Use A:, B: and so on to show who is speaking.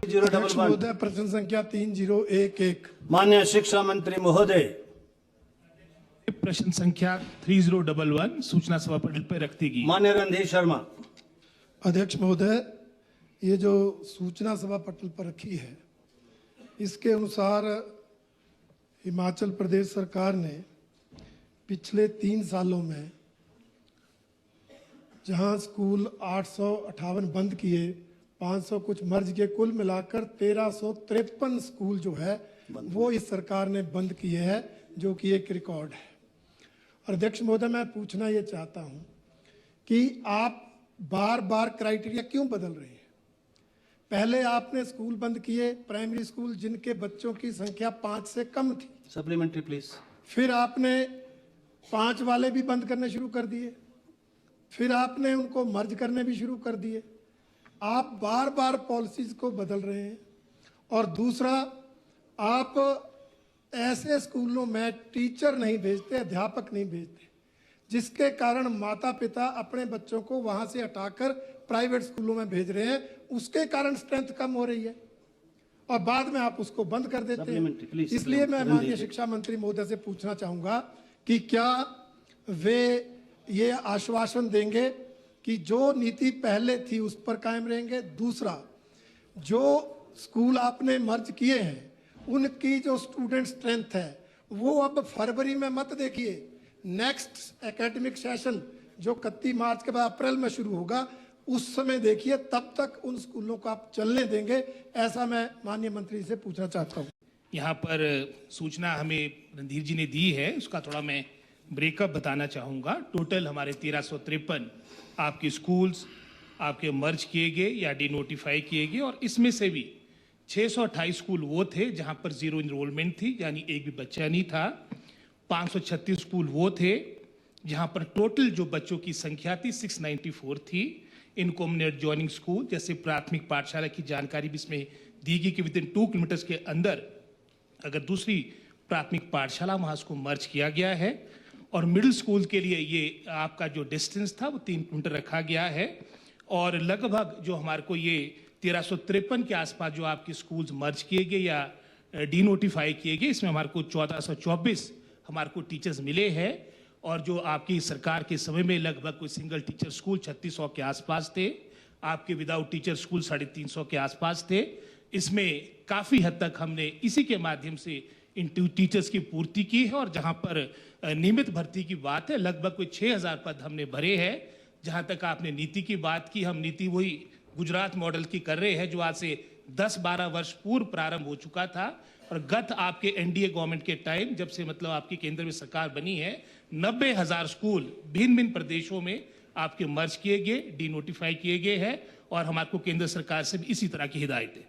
A: महोदय, प्रश्न संख्या 3011।
B: माननीय शिक्षा मंत्री महोदय,
C: प्रश्न संख्या 3011 सूचना सभा पटल पर रखती गई।
B: माननीय रणधीर शर्मा।
A: अध्यक्ष महोदय, ये जो सूचना सभा पटल पर रखी है, इसके अनुसार हिमाचल प्रदेश सरकार ने पिछले 3 सालों में जहां स्कूल 858 बंद किए, 500 कुछ मर्ज के, कुल मिलाकर 1353 स्कूल जो है वो इस सरकार ने बंद किए हैं, जो कि एक रिकॉर्ड है। और अध्यक्ष महोदय, मैं पूछना ये चाहता हूं कि आप बार बार क्राइटेरिया क्यों बदल रहे हैं? पहले आपने स्कूल बंद किए, प्राइमरी स्कूल जिनके बच्चों की संख्या 5 से कम थी।
B: Supplementary please.
A: फिर आपने 5 वाले भी बंद करने शुरू कर दिए, फिर आपने उनको मर्ज करने भी शुरू कर दिए। आप बार बार पॉलिसीज को बदल रहे हैं। और दूसरा, आप ऐसे स्कूलों में टीचर नहीं भेजते, अध्यापक नहीं भेजते, जिसके कारण माता पिता अपने बच्चों को वहां से हटाकर प्राइवेट स्कूलों में भेज रहे हैं। उसके कारण स्ट्रेंथ कम हो रही है और बाद में आप उसको बंद कर देते हैं। इसलिए मैं माननीय शिक्षा मंत्री महोदय से पूछना चाहूंगा कि क्या वे ये आश्वासन देंगे कि जो नीति पहले थी उस पर कायम रहेंगे? दूसरा, जो स्कूल आपने मर्ज किए हैं उनकी जो स्टूडेंट स्ट्रेंथ है वो अब फरवरी में मत देखिए, नेक्स्ट एकेडमिक सेशन जो 31 मार्च के बाद अप्रैल में शुरू होगा उस समय देखिए, तब तक उन स्कूलों को आप चलने देंगे? ऐसा मैं माननीय मंत्री से पूछना चाहता हूँ।
C: यहाँ पर सूचना हमें रणधीर जी ने दी है, उसका थोड़ा मैं ब्रेकअप बताना चाहूँगा। टोटल हमारे 1353 आपके स्कूल्स आपके मर्ज किए गए या डिनोटिफाई किए गए, और इसमें से भी 628 स्कूल वो थे जहां पर जीरो इनरोलमेंट थी, यानी एक भी बच्चा नहीं था। 536 स्कूल वो थे जहां पर टोटल जो बच्चों की संख्या थी 694 थी। इनको हमने एडजॉइनिंग स्कूल जैसे प्राथमिक पाठशाला की जानकारी भी इसमें दी गई कि विदिन 2 किलोमीटर के अंदर अगर दूसरी प्राथमिक पाठशाला वहां उसको मर्ज किया गया है। और मिडिल स्कूल के लिए ये आपका जो डिस्टेंस था वो 3 किलोमीटर रखा गया है। और लगभग जो हमारे को ये 1353 के आसपास जो आपके स्कूल्स मर्ज किए गए या डीनोटिफाई किए गए, इसमें हमारे को 1424 हमारे को टीचर्स मिले हैं। और जो आपकी सरकार के समय में लगभग कोई सिंगल टीचर स्कूल 3600 के आसपास थे, आपके विदाउट टीचर स्कूल 350 के आसपास थे। इसमें काफ़ी हद तक हमने इसी के माध्यम से इन टीचर्स की पूर्ति की है। और जहां पर नियमित भर्ती की बात है, लगभग कोई 6000 पद हमने भरे हैं। जहां तक आपने नीति की बात की, हम नीति वही गुजरात मॉडल की कर रहे हैं जो आज से 10-12 वर्ष पूर्व प्रारंभ हो चुका था। और गत आपके एनडीए गवर्नमेंट के टाइम, जब से मतलब आपकी केंद्र में सरकार बनी है, 90,000 स्कूल भिन्न भिन्न प्रदेशों में आपके मर्ज किए गए, डीनोटिफाई किए गए हैं। और हमारे को केंद्र सरकार से भी इसी तरह की हिदायतें